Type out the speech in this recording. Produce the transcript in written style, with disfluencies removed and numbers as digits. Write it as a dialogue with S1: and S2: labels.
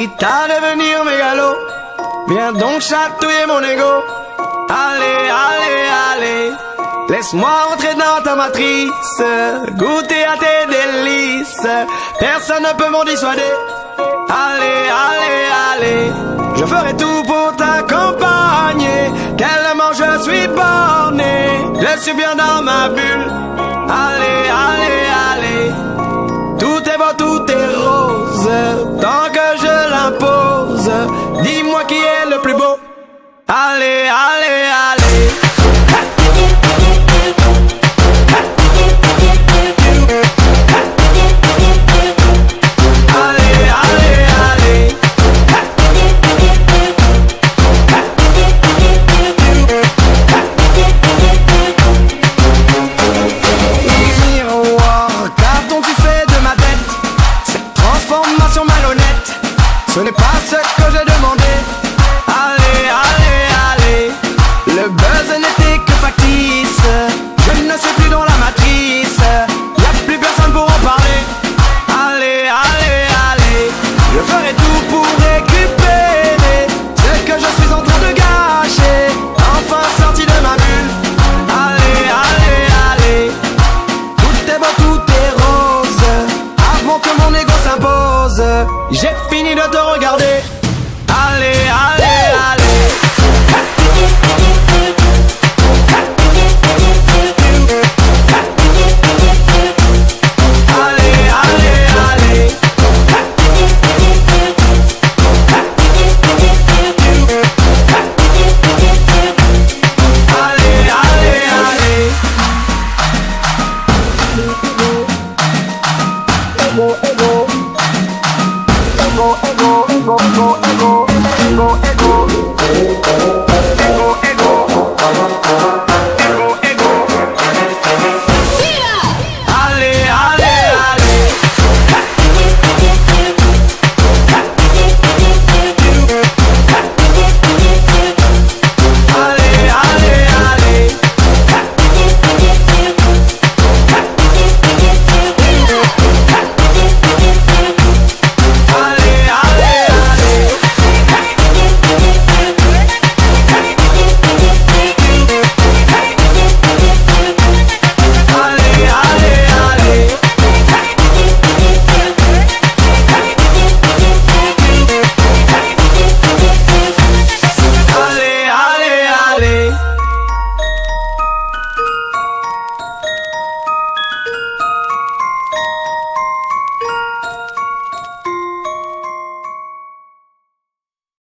S1: quitte à devenir mégalo. Viens donc chatouiller mon ego. Allez, allez, allez, laisse-moi entrer dans ta matrice, goûter à tes délices. Personne ne peut m'en dissuader. Allez, allez, allez, je ferai tout pour t'accompagner. Tellement je suis borné, je suis bien dans ma bulle. Allez, allez, allez, tout est beau, tout est rose, tant que je l'impose. Dis-moi qui est le plus beau. Allez, allez.